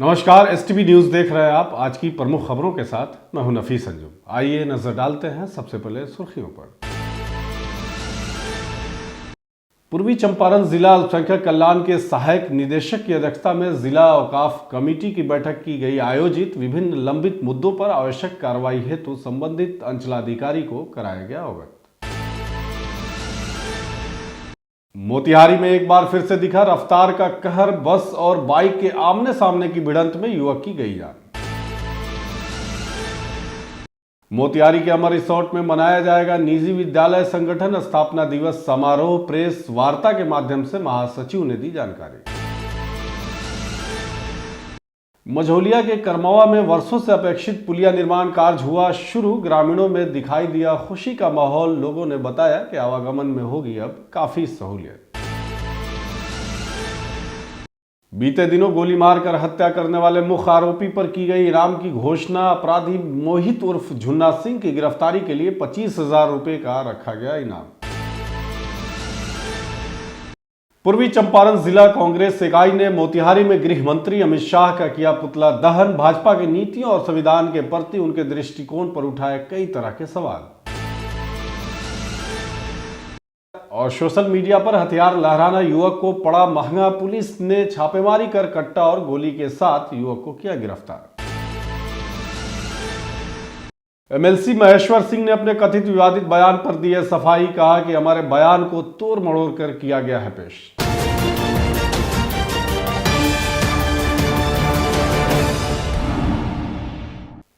नमस्कार, STV news देख रहे हैं आप। आज की प्रमुख खबरों के साथ मैं हूं नफीस अंजुम। आइए नजर डालते हैं सबसे पहले सुर्खियों पर। पूर्वी चंपारण जिला अल्पसंख्यक कल्याण के सहायक निदेशक की अध्यक्षता में जिला औकाफ कमेटी की बैठक की गई। आयोजित विभिन्न लंबित मुद्दों पर आवश्यक कार्रवाई हेतु संबंधित अंचलाधिकारी को कराया गया अवगत। मोतिहारी में एक बार फिर से दिखा रफ्तार का कहर। बस और बाइक के आमने सामने की भिड़ंत में युवक की गई जान। मोतिहारी के अमर रिसोर्ट में मनाया जाएगा निजी विद्यालय संगठन स्थापना दिवस समारोह। प्रेस वार्ता के माध्यम से महासचिव ने दी जानकारी। मझौलिया के करमवा में वर्षों से अपेक्षित पुलिया निर्माण कार्य हुआ शुरू। ग्रामीणों में दिखाई दिया खुशी का माहौल। लोगों ने बताया कि आवागमन में होगी अब काफी सहूलियत। बीते दिनों गोली मारकर हत्या करने वाले मुख्य आरोपी पर की गई इनाम की घोषणा। अपराधी मोहित उर्फ झुन्ना सिंह की गिरफ्तारी के लिए 25,000 रुपए का रखा गया इनाम। पूर्वी चंपारण जिला कांग्रेस इकाई ने मोतिहारी में गृह मंत्री अमित शाह का किया पुतला दहन। भाजपा की नीतियों और संविधान के प्रति उनके दृष्टिकोण पर उठाए कई तरह के सवाल। और सोशल मीडिया पर हथियार लहराना युवक को पड़ा महंगा। पुलिस ने छापेमारी कर कट्टा और गोली के साथ युवक को किया गिरफ्तार। एमएलसी महेश्वर सिंह ने अपने कथित विवादित बयान पर दी है सफाई। कहा कि हमारे बयान को तोड़ मड़ोड़ कर किया गया है पेश।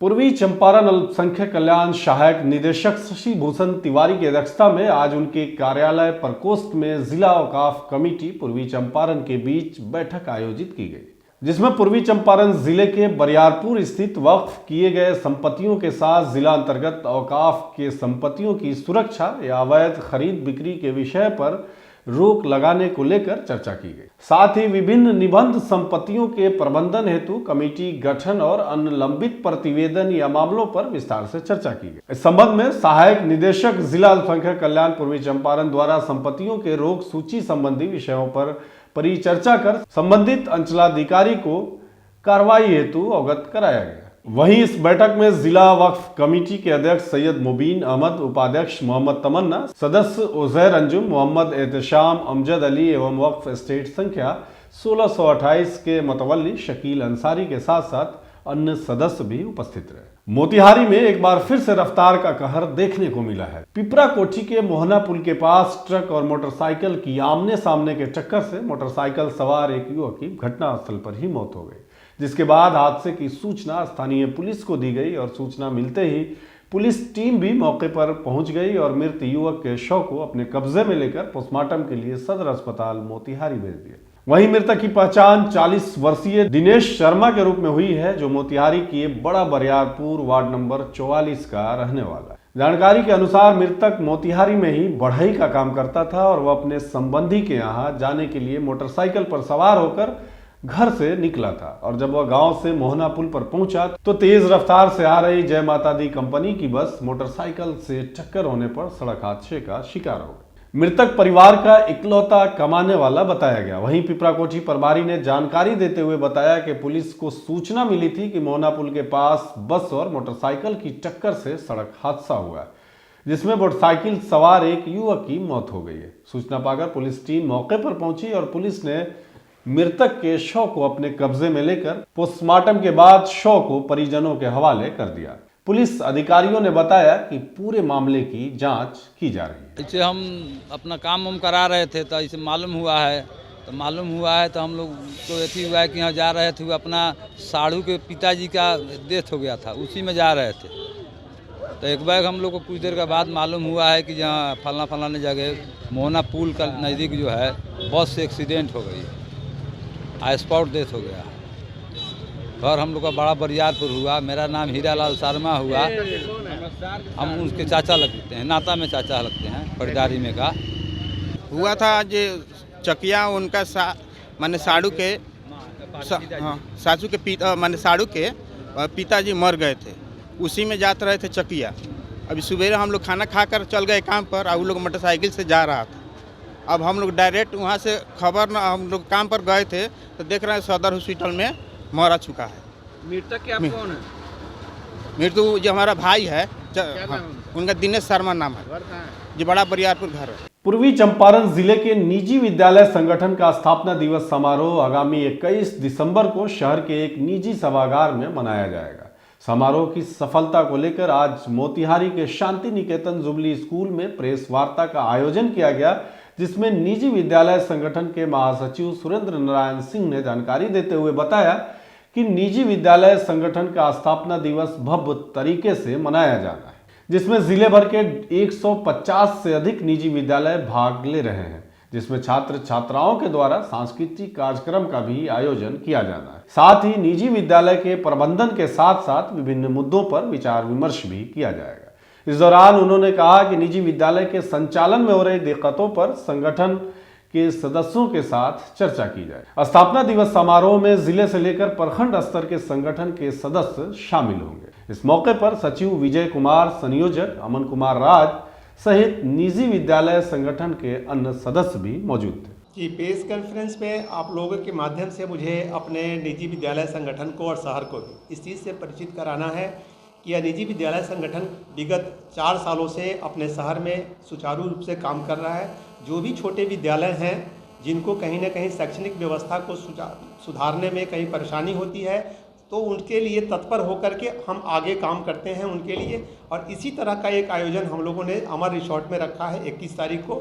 पूर्वी चंपारण अल्पसंख्यक कल्याण सहायक निदेशक शशि भूषण तिवारी की अध्यक्षता में आज उनके कार्यालय प्रकोष्ठ में जिला औकाफ कमेटी पूर्वी चंपारण के बीच बैठक आयोजित की गई, जिसमें पूर्वी चंपारण जिले के बरियारपुर स्थित वक्फ किए गए संपत्तियों के साथ जिला अंतर्गत औकाफ के संपत्तियों की सुरक्षा या अवैध खरीद बिक्री के विषय पर रोक लगाने को लेकर चर्चा की गई। साथ ही विभिन्न निबंध संपत्तियों के प्रबंधन हेतु कमेटी गठन और अन्य लंबित प्रतिवेदन या मामलों पर विस्तार से चर्चा की गई। इस संबंध में सहायक निदेशक जिला अल्पसंख्यक कल्याण पूर्वी चंपारण द्वारा संपत्तियों के रोक सूची संबंधी विषयों पर परिचर्चा कर संबंधित अंचलाधिकारी को कार्रवाई हेतु अवगत कराया गया। वहीं इस बैठक में जिला वक्फ कमेटी के अध्यक्ष सैयद मुबीन अहमद, उपाध्यक्ष मोहम्मद तमन्ना, सदस्य उजैर अंजुम, मोहम्मद एहतशाम, अमजद अली एवं वक्फ स्टेट संख्या 1628 के मतवल्ली शकील अंसारी के साथ साथ अन्य सदस्य भी उपस्थित रहे। मोतिहारी में एक बार फिर से रफ्तार का कहर देखने को मिला है। पिपरा कोठी के मोहना पुल के पास ट्रक और मोटरसाइकिल की आमने सामने के टक्कर से मोटरसाइकिल सवार एक युवक की घटनास्थल पर ही मौत हो गई, जिसके बाद हादसे की सूचना स्थानीय पुलिस को दी गई और सूचना मिलते ही पुलिस टीम भी मौके पर पहुंच गई और मृत युवक के शव को अपने कब्जे में लेकर पोस्टमार्टम के लिए सदर अस्पताल मोतिहारी भेज दिया। वहीं मृतक की पहचान 40 वर्षीय दिनेश शर्मा के रूप में हुई है, जो मोतिहारी के बड़ा बरियारपुर वार्ड नंबर 44 का रहने वाला है। जानकारी के अनुसार मृतक मोतिहारी में ही बढ़ई का काम करता था और वह अपने संबंधी के यहाँ जाने के लिए मोटरसाइकिल पर सवार होकर घर से निकला था और जब वह गांव से मोहना पुल पर पहुंचा तो तेज रफ्तार से आ रही जय माता दी कंपनी की बस मोटरसाइकिल से टक्कर होने पर सड़क हादसे का शिकार हो गई। मृतक परिवार का इकलौता कमाने वाला बताया गया। वहीं पिपरा कोठी प्रभारी ने जानकारी देते हुए बताया कि पुलिस को सूचना मिली थी कि मोहना पुल के पास बस और मोटरसाइकिल की टक्कर से सड़क हादसा हुआ, जिसमें मोटरसाइकिल सवार एक युवक की मौत हो गई है। सूचना पाकर पुलिस टीम मौके पर पहुंची और पुलिस ने मृतक के शव को अपने कब्जे में लेकर पोस्टमार्टम के बाद शव को परिजनों के हवाले कर दिया। पुलिस अधिकारियों ने बताया कि पूरे मामले की जांच की जा रही है। इसे हम अपना काम हम करा रहे थे तो इसे मालूम हुआ है तो हम लोग को ऐसी हुआ है कि यहाँ जा रहे थे, अपना साड़ू के पिताजी का डेथ हो गया था, उसी में जा रहे थे। तो एक बार हम लोग को कुछ देर के बाद मालूम हुआ है कि जहाँ फलाने जगह मोहना पुल का नज़दीक जो है बस से एक्सीडेंट हो गई, स्पॉट डेथ हो गया। घर हम लोग का बड़ा बरियारपुर हुआ। मेरा नाम हीरालाल शर्मा हुआ। हम उनके चाचा लगते हैं, नाता में चाचा लगते हैं, परिदारी में का हुआ था। जे चकिया उनका माने साड़ू के सासू के माने साड़ू के पिताजी मर गए थे, उसी में जाते रहे थे चकिया। अभी सुबह हम लोग खाना खाकर चल गए काम पर और वो लोग मोटरसाइकिल से जा रहा था। अब हम लोग डायरेक्ट वहाँ से खबर न, हम लोग काम पर गए थे तो देख रहे हैं सदर हॉस्पिटल में मर चुका है। मृतक क्या मैं- कौन है? मृत्यु जो हमारा भाई है क्या नाम है उनका? उनका दिनेश शर्मा नाम है, घर कहाँ है? जो बड़ा बरियारपुर घर है। पूर्वी चंपारण जिले के निजी विद्यालय संगठन का स्थापना दिवस समारोह आगामी 21 दिसंबर को शहर के एक निजी सभागार में मनाया जाएगा। समारोह की सफलता को लेकर आज मोतिहारी के शांति निकेतन जुबली स्कूल में प्रेस वार्ता का आयोजन किया गया, जिसमें निजी विद्यालय संगठन के महासचिव सुरेंद्र नारायण सिंह ने जानकारी देते हुए बताया कि निजी विद्यालय संगठन का स्थापना दिवस भव्य तरीके से मनाया जाना है, जिसमें जिले भर के 150 से अधिक निजी विद्यालय भाग ले रहे हैं, जिसमें छात्र छात्राओं के द्वारा सांस्कृतिक कार्यक्रम का भी आयोजन किया जाना है। साथ ही निजी विद्यालय के प्रबंधन के साथ साथ विभिन्न मुद्दों पर विचार विमर्श भी किया जाएगा। इस दौरान उन्होंने कहा कि निजी विद्यालय के संचालन में हो रही दिक्कतों पर संगठन के सदस्यों के साथ चर्चा की जाए। स्थापना दिवस समारोह में जिले से लेकर प्रखंड स्तर के संगठन के सदस्य शामिल होंगे। इस मौके पर सचिव विजय कुमार, संयोजक अमन कुमार राज सहित निजी विद्यालय संगठन के अन्य सदस्य भी मौजूद थे। जी, प्रेस कॉन्फ्रेंस में आप लोगों के माध्यम से मुझे अपने निजी विद्यालय संगठन को और शहर को भी इस चीज़ से परिचित कराना है कि यह निजी विद्यालय संगठन विगत 4 सालों से अपने शहर में सुचारू रूप से काम कर रहा है। जो भी छोटे विद्यालय हैं जिनको कहीं ना कहीं शैक्षणिक व्यवस्था को सुधारने में कहीं परेशानी होती है, तो उनके लिए तत्पर होकर के हम आगे काम करते हैं उनके लिए। और इसी तरह का एक आयोजन हम लोगों ने अमर रिसोर्ट में रखा है 21 तारीख को,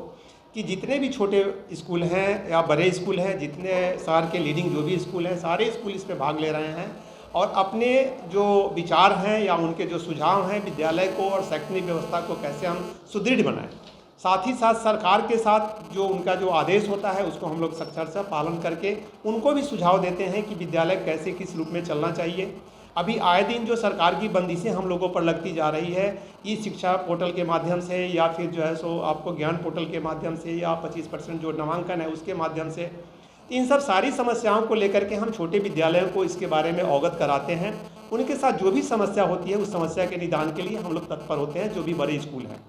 कि जितने भी छोटे स्कूल हैं या बड़े स्कूल हैं, जितने शहर के लीडिंग जो भी स्कूल हैं, सारे स्कूल इसमें भाग ले रहे हैं और अपने जो विचार हैं या उनके जो सुझाव हैं विद्यालय को और शैक्षणिक व्यवस्था को कैसे हम सुदृढ़ बनाएं। साथ ही साथ सरकार के साथ जो उनका जो आदेश होता है उसको हम लोग सख्ती से पालन करके उनको भी सुझाव देते हैं कि विद्यालय कैसे किस रूप में चलना चाहिए। अभी आए दिन जो सरकार की बंदिशें हम लोगों पर लगती जा रही है, ई शिक्षा पोर्टल के माध्यम से या फिर जो है सो आपको ज्ञान पोर्टल के माध्यम से या 25% जो नामांकन है उसके माध्यम से, इन सब सारी समस्याओं को लेकर के हम छोटे विद्यालयों को इसके बारे में अवगत कराते हैं। उनके साथ जो भी समस्या होती है उस समस्या के निदान के लिए हम लोग तत्पर होते हैं। जो भी बड़े स्कूल हैं,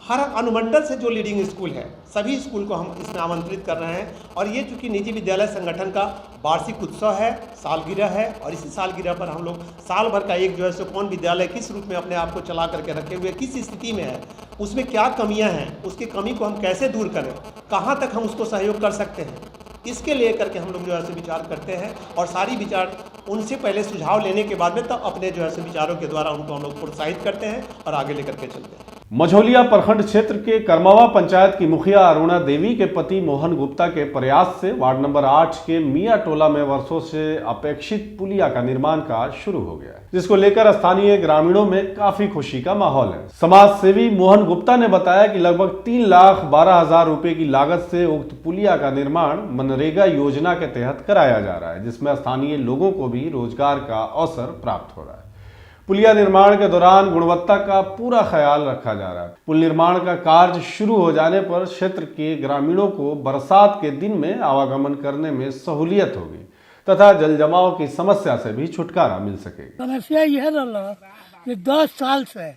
हर अनुमंडल से जो लीडिंग स्कूल है, सभी स्कूल को हम इसमें आमंत्रित कर रहे हैं। और ये चूँकि निजी विद्यालय संगठन का वार्षिक उत्सव है, सालगिरह है, और इसी सालगिरह पर हम लोग साल भर का एक जो है सो कौन विद्यालय किस रूप में अपने आप को चला करके रखे हुए, किस स्थिति में है, उसमें क्या कमियां हैं, उसकी कमी को हम कैसे दूर करें, कहाँ तक हम उसको सहयोग कर सकते हैं, इसके लिए करके हम लोग जो है विचार करते हैं। और सारी विचार उनसे पहले सुझाव लेने के बाद में तब अपने जो है विचारों के द्वारा उनको हम लोग प्रोत्साहित करते हैं और आगे लेकर के चलते हैं। मझौलिया प्रखंड क्षेत्र के करमावा पंचायत की मुखिया अरुणा देवी के पति मोहन गुप्ता के प्रयास से वार्ड नंबर 8 के मिया टोला में वर्षों से अपेक्षित पुलिया का निर्माण कार्य शुरू हो गया है, जिसको लेकर स्थानीय ग्रामीणों में काफी खुशी का माहौल है। समाज सेवी मोहन गुप्ता ने बताया कि लगभग 3,12,000 रुपए की लागत से उक्त पुलिया का निर्माण मनरेगा योजना के तहत कराया जा रहा है, जिसमें स्थानीय लोगों को भी रोजगार का अवसर प्राप्त हो रहा है। पुलिया निर्माण के दौरान गुणवत्ता का पूरा ख्याल रखा जा रहा है। पुल निर्माण का कार्य शुरू हो जाने पर क्षेत्र के ग्रामीणों को बरसात के दिन में आवागमन करने में सहूलियत होगी तथा जल जमाव की समस्या से भी छुटकारा मिल सकेगा। समस्या यह रहा कि 10 साल से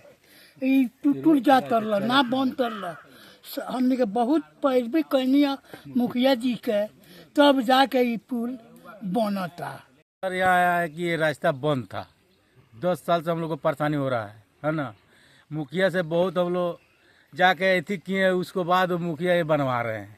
टूट जात रहा, ना बंद रहा। हमने के बहुत पैरवी कैनी मुखिया जी के, तब जाके ये पुल बना था। यहाँ आया है कि ये रास्ता बंद था, 10 साल से हम लोग को परेशानी हो रहा है ना। मुखिया से बहुत हम लोग जाके अथी किए, उसको बाद मुखिया ये बनवा रहे हैं।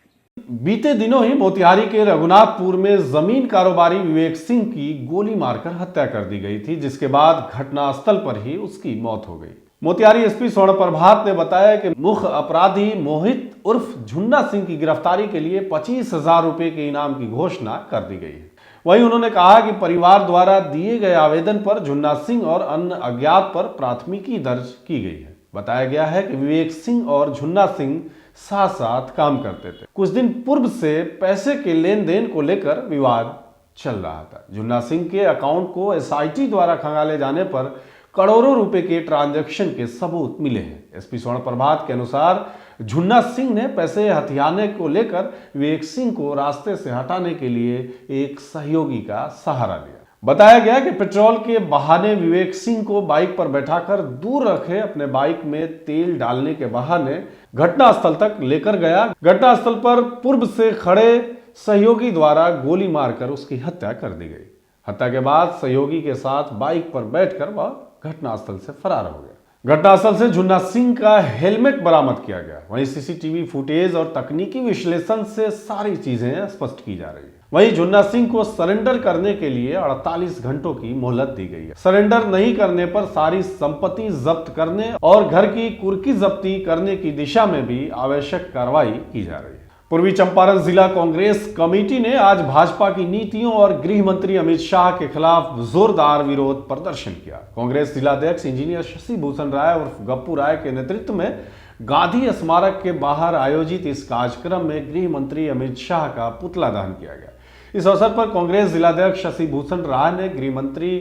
बीते दिनों ही मोतिहारी के रघुनाथपुर में जमीन कारोबारी विवेक सिंह की गोली मारकर हत्या कर दी गई थी, जिसके बाद घटनास्थल पर ही उसकी मौत हो गई। मोतिहारी एसपी स्वर्ण प्रभात ने बताया कि मुख्य अपराधी मोहित उर्फ झुन्ना सिंह की गिरफ्तारी के लिए 25,000 रुपए के इनाम की घोषणा कर दी गई है। वहीं उन्होंने कहा कि परिवार द्वारा दिए गए आवेदन पर झुन्ना सिंह और अन्य अज्ञात पर प्राथमिकी दर्ज की गई है। बताया गया है कि विवेक सिंह और झुन्ना सिंह साथ साथ काम करते थे। कुछ दिन पूर्व से पैसे के लेन देन को लेकर विवाद चल रहा था। झुन्ना सिंह के अकाउंट को एसआईटी द्वारा खंगाले जाने पर करोड़ों रुपए के ट्रांजैक्शन के सबूत मिले हैं। एसपी स्वर्ण प्रभात के अनुसार झुन्ना सिंह ने पैसे हथियाने को लेकर विवेक सिंह को रास्ते से हटाने के लिए एक सहयोगी का सहारा लिया। बताया गया कि पेट्रोल के बहाने विवेक सिंह को बाइक पर बैठाकर दूर रखे अपने बाइक में तेल डालने के बहाने घटनास्थल तक लेकर गया। घटनास्थल पर पूर्व से खड़े सहयोगी द्वारा गोली मारकर उसकी हत्या कर दी गई। हत्या के बाद सहयोगी के साथ बाइक पर बैठकर वह घटनास्थल से फरार हो गया। घटनास्थल से झुन्ना सिंह का हेलमेट बरामद किया गया। वहीं सीसीटीवी फुटेज और तकनीकी विश्लेषण से सारी चीजें स्पष्ट की जा रही है। वहीं झुन्ना सिंह को सरेंडर करने के लिए 48 घंटों की मोहलत दी गई है। सरेंडर नहीं करने पर सारी संपत्ति जब्त करने और घर की कुर्की जब्ती करने की दिशा में भी आवश्यक कार्रवाई की जा रही है। पूर्वी चंपारण जिला कांग्रेस कमेटी ने आज भाजपा की नीतियों और गृह मंत्री अमित शाह के खिलाफ जोरदार विरोध प्रदर्शन किया। कांग्रेस जिलाध्यक्ष इंजीनियर शशि भूषण राय और गप्पू राय के नेतृत्व में गांधी स्मारक के बाहर आयोजित इस कार्यक्रम में गृह मंत्री अमित शाह का पुतला दहन किया गया। इस अवसर पर कांग्रेस जिलाध्यक्ष शशि भूषण राय ने गृह मंत्री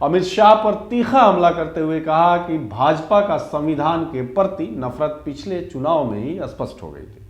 अमित शाह पर तीखा हमला करते हुए कहा कि भाजपा का संविधान के प्रति नफरत पिछले चुनाव में ही स्पष्ट हो गई थी।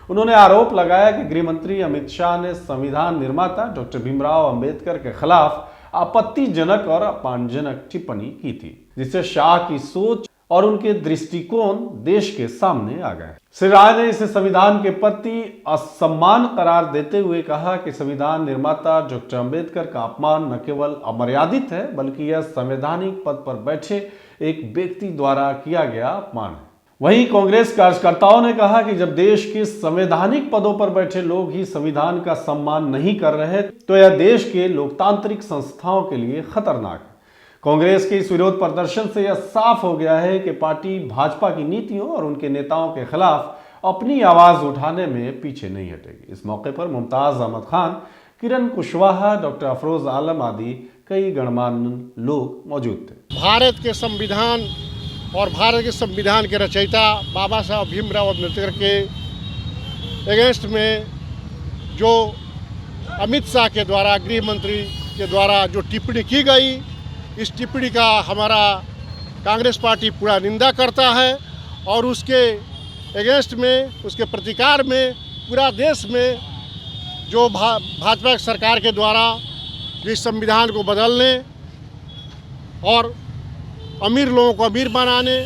उन्होंने आरोप लगाया कि गृह मंत्री अमित शाह ने संविधान निर्माता डॉक्टर भीमराव अंबेडकर के खिलाफ आपत्तिजनक और अपमानजनक टिप्पणी की थी, जिससे शाह की सोच और उनके दृष्टिकोण देश के सामने आ गए। श्री राय ने इसे संविधान के प्रति असम्मान करार देते हुए कहा कि संविधान निर्माता डॉक्टर अंबेडकर का अपमान न केवल अमर्यादित है, बल्कि यह संवैधानिक पद पर बैठे एक व्यक्ति द्वारा किया गया अपमान है। वहीं कांग्रेस कार्यकर्ताओं ने कहा कि जब देश के संवैधानिक पदों पर बैठे लोग ही संविधान का सम्मान नहीं कर रहे तो यह देश के लोकतांत्रिक संस्थाओं के लिए खतरनाक है। कांग्रेस के इस विरोध प्रदर्शन से यह साफ हो गया है कि पार्टी भाजपा की नीतियों और उनके नेताओं के खिलाफ अपनी आवाज उठाने में पीछे नहीं हटेगी। इस मौके पर मुमताज अहमद खान, किरण कुशवाहा, डॉक्टर अफरोज आलम आदि कई गणमान्य लोग मौजूद थे। भारत के संविधान और भारत के संविधान के रचयिता बाबा साहब भीमराव अम्बेडकर के अगेंस्ट में जो अमित शाह के द्वारा, गृह मंत्री के द्वारा जो टिप्पणी की गई, इस टिप्पणी का हमारा कांग्रेस पार्टी पूरा निंदा करता है और उसके अगेंस्ट में, उसके प्रतिकार में पूरा देश में जो भाजपा सरकार के द्वारा इस संविधान को बदलने और अमीर लोगों को अमीर बनाने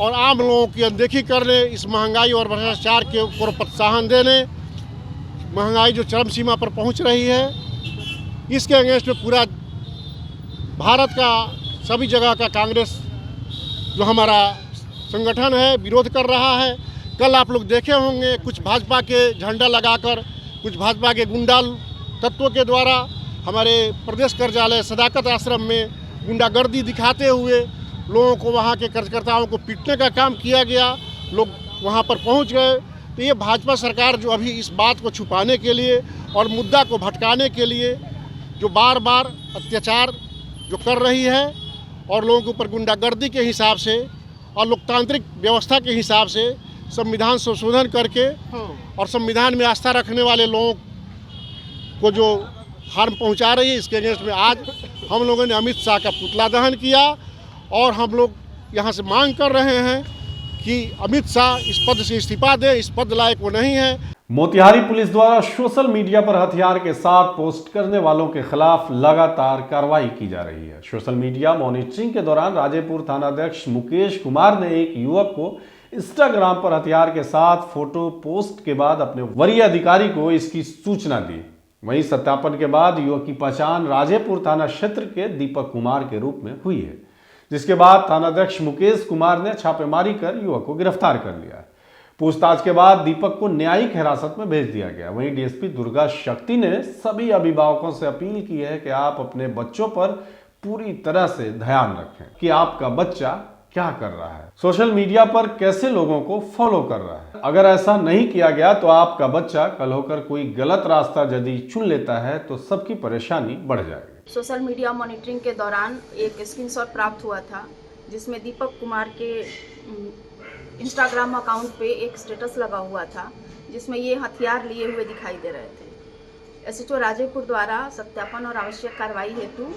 और आम लोगों की अनदेखी करने, इस महंगाई और भ्रष्टाचार के ऊपर प्रोत्साहन देने, महंगाई जो चरम सीमा पर पहुंच रही है, इसके अगेंस्ट में पूरा भारत का सभी जगह का कांग्रेस जो हमारा संगठन है विरोध कर रहा है। कल आप लोग देखे होंगे कुछ भाजपा के झंडा लगाकर, कुछ भाजपा के गुंडा तत्वों के द्वारा हमारे प्रदेश कार्यालय सदाकत आश्रम में गुंडागर्दी दिखाते हुए लोगों को, वहाँ के कार्यकर्ताओं को पीटने का काम किया गया। लोग वहाँ पर पहुँच गए। तो ये भाजपा सरकार जो अभी इस बात को छुपाने के लिए और मुद्दा को भटकाने के लिए जो बार बार अत्याचार जो कर रही है और लोगों के ऊपर गुंडागर्दी के हिसाब से और लोकतांत्रिक व्यवस्था के हिसाब से संविधान संशोधन करके और संविधान में आस्था रखने वाले लोगों को जो हार्म पहुंचा रही है, इसके अगेंस्ट में आज हम लोगों ने अमित शाह का पुतला दहन किया और हम लोग यहाँ से मांग कर रहे हैं कि अमित शाह इस पद से इस्तीफा दे, इस पद लायक वो नहीं है। मोतिहारी पुलिस द्वारा सोशल मीडिया पर हथियार के साथ पोस्ट करने वालों के खिलाफ लगातार कार्रवाई की जा रही है। सोशल मीडिया मॉनिटरिंग के दौरान राजेपुर थानाध्यक्ष मुकेश कुमार ने एक युवक को इंस्टाग्राम पर हथियार के साथ फोटो पोस्ट के बाद अपने वरीय अधिकारी को इसकी सूचना दी। वहीं सत्यापन के बाद युवक की पहचान राजेपुर थाना क्षेत्र के दीपक कुमार के रूप में हुई है, जिसके बाद थानाध्यक्ष मुकेश कुमार ने छापेमारी कर युवक को गिरफ्तार कर लिया। पूछताछ के बाद दीपक को न्यायिक हिरासत में भेज दिया गया। वहीं डीएसपी दुर्गा शक्ति ने सभी अभिभावकों से अपील की है कि आप अपने बच्चों पर पूरी तरह से ध्यान रखें कि आपका बच्चा क्या कर रहा है, सोशल मीडिया पर कैसे लोगों को फॉलो कर रहा है। अगर ऐसा नहीं किया गया तो आपका बच्चा कल होकर कोई गलत रास्ता यदि चुन लेता है तो सबकी परेशानी बढ़ जाएगी। सोशल मीडिया मॉनिटरिंग के दौरान एक स्क्रीनशॉट प्राप्त हुआ था जिसमें दीपक कुमार के इंस्टाग्राम अकाउंट पे एक स्टेटस लगा हुआ था जिसमें ये हथियार लिए हुए दिखाई दे रहे थे। एसएचओ राजेपुर द्वारा सत्यापन और आवश्यक कार्रवाई हेतु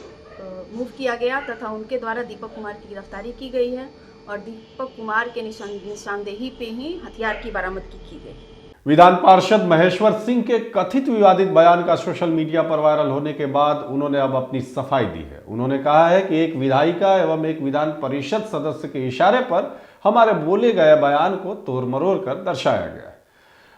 मूव किया गया तथा उनके द्वारा दीपक कुमार की गिरफ्तारी की गई है और दीपक कुमार के निशानदेही पे ही हथियार की बरामदगी की गई। विधान पार्षद महेश्वर सिंह के कथित विवादित बयान का सोशल मीडिया पर वायरल होने के बाद उन्होंने अब अपनी सफाई दी है। उन्होंने कहा है कि एक विधायिका एवं एक विधान परिषद सदस्य के इशारे पर हमारे बोले गए बयान को तोड़ मरोड़ कर दर्शाया गया है।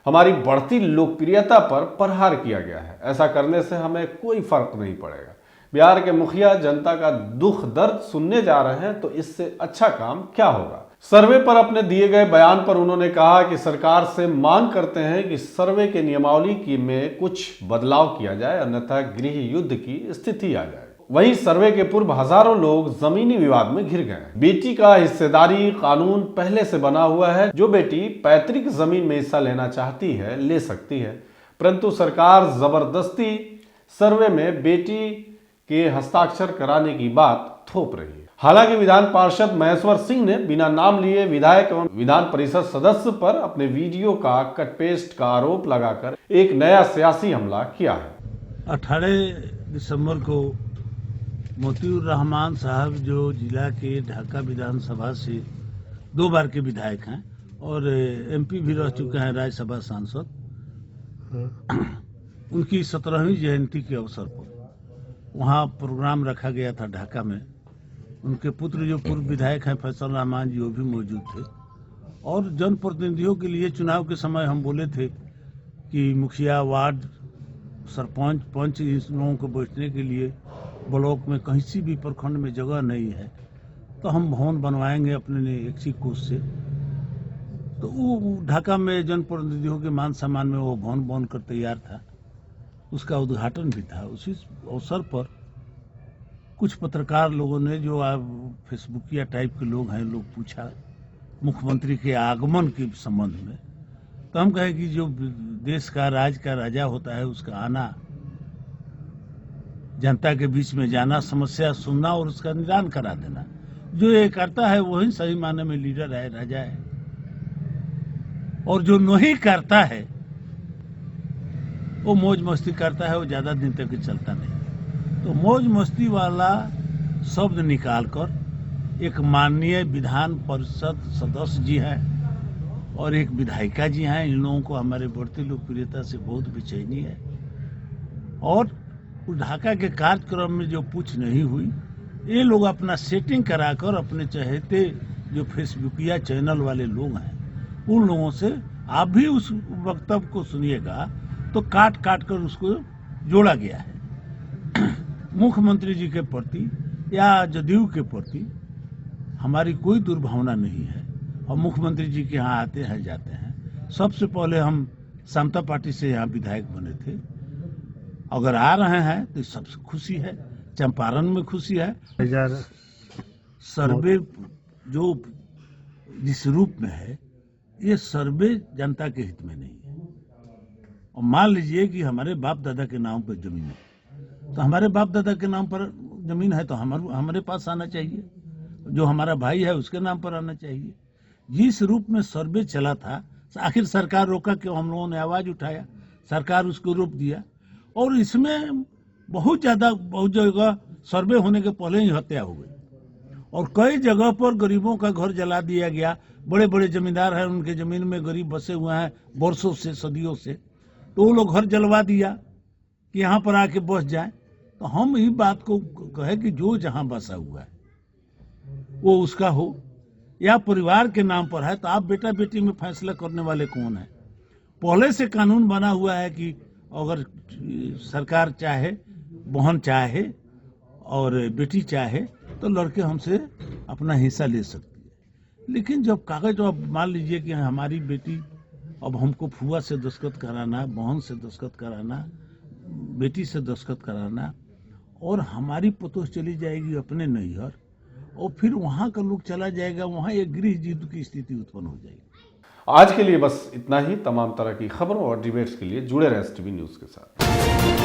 हमारी बढ़ती लोकप्रियता पर प्रहार किया गया है। ऐसा करने से हमें कोई फर्क नहीं पड़ेगा। बिहार के मुखिया जनता का दुख दर्द सुनने जा रहे हैं तो इससे अच्छा काम क्या होगा। सर्वे पर अपने दिए गए बयान पर उन्होंने कहा कि सरकार से मांग करते हैं कि सर्वे के नियमावली में कुछ बदलाव किया जाए, अन्यथा गृह युद्ध की स्थिति आ जाए। वहीं सर्वे के पूर्व हजारों लोग जमीनी विवाद में घिर गए। बेटी का हिस्सेदारी कानून पहले से बना हुआ है। जो बेटी पैतृक जमीन में हिस्सा लेना चाहती है ले सकती है, परंतु सरकार जबरदस्ती सर्वे में बेटी के हस्ताक्षर कराने की बात थोप रही है। हालांकि विधान पार्षद महेश्वर सिंह ने बिना नाम लिए विधायक एवं विधान परिषद सदस्य पर अपने वीडियो का कट पेस्ट का आरोप लगाकर एक नया सियासी हमला किया है। 18 दिसंबर को मोतीउर रहमान साहब जो जिला के ढाका विधानसभा से 2 बार के विधायक हैं और एमपी भी रह चुके हैं, राज्यसभा सांसद, उनकी 17वीं जयंती के अवसर पर वहाँ प्रोग्राम रखा गया था ढाका में। उनके पुत्र जो पूर्व विधायक हैं फैसल रहमान जी, वो भी मौजूद थे। और जनप्रतिनिधियों के लिए चुनाव के समय हम बोले थे कि मुखिया, वार्ड, सरपंच, पंच, इन लोगों को बैठने के लिए ब्लॉक में कहीं सी भी प्रखंड में जगह नहीं है तो हम भवन बनवाएंगे अपने इच्छित कोष से। तो वो ढाका में जनप्रतिनिधियों के मान सम्मान में वो भवन बनकर तैयार था, उसका उद्घाटन भी था। उसी अवसर पर कुछ पत्रकार लोगों ने, जो फेसबुकिया टाइप के लोग हैं, लोग पूछा मुख्यमंत्री के आगमन के संबंध में। तो हम कहे कि जो देश का राज का राजा होता है उसका आना, जनता के बीच में जाना, समस्या सुनना और उसका निदान करा देना, जो ये करता है वही सही मायने में लीडर है, राजा है। और जो नहीं करता है वो मौज मस्ती करता है, वो ज्यादा दिन तक चलता नहीं। तो मौज मस्ती वाला शब्द निकालकर एक माननीय विधान परिषद सदस्य जी हैं और एक विधायिका जी हैं, इन लोगों को हमारे बढ़ती लोकप्रियता से बहुत बेचैनी है। और उस ढाका के कार्यक्रम में जो पूछ नहीं हुई, ये लोग अपना सेटिंग कराकर अपने चहेते जो फेसबुकिया चैनल वाले लोग हैं उन लोगों से, आप भी उस वक्तव्य को सुनिएगा तो काट काट कर उसको जोड़ा गया है। मुख्यमंत्री जी के प्रति या जदयू के प्रति हमारी कोई दुर्भावना नहीं है और मुख्यमंत्री जी के यहाँ आते हैं जाते हैं। सबसे पहले हम समता पार्टी से यहाँ विधायक बने थे, अगर आ रहे हैं तो सबसे खुशी है। चंपारण में खुशी है। सर्वे जो जिस रूप में है, ये सर्वे जनता के हित में नहीं है। और मान लीजिए कि हमारे बाप दादा के नाम पर जमीन है, तो हमारे बाप दादा के नाम पर जमीन है तो हमारे पास आना चाहिए, जो हमारा भाई है उसके नाम पर आना चाहिए। जिस रूप में सर्वे चला था, आखिर सरकार रोका क्यों? हम लोगों ने आवाज उठाया, सरकार उसको रोक दिया। और इसमें बहुत जगह सर्वे होने के पहले ही हत्या हो गई और कई जगह पर गरीबों का घर जला दिया गया। बड़े बड़े जमींदार हैं, उनके जमीन में गरीब बसे हुए हैं वर्षों से, सदियों से, तो वो लोग घर जलवा दिया कि यहाँ पर आके बस जाए। तो हम ये बात को कहे कि जो जहाँ बसा हुआ है वो उसका हो, या परिवार के नाम पर है तो आप बेटा बेटी में फैसला करने वाले कौन है? पहले से कानून बना हुआ है कि अगर सरकार चाहे, बहन चाहे और बेटी चाहे तो लड़के हमसे अपना हिस्सा ले सकती है। लेकिन जब कागज, अब मान लीजिए कि हमारी बेटी, अब हमको फुआ से दस्तखत कराना, बहन से दस्तखत कराना, बेटी से दस्तखत कराना, और हमारी पतोह चली जाएगी अपने नैहर और फिर वहाँ का लोग चला जाएगा, वहाँ एक गृह युद्ध की स्थिति उत्पन्न हो जाएगी। आज के लिए बस इतना ही। तमाम तरह की खबरों और डिबेट्स के लिए जुड़े रहें STV न्यूज़ के साथ।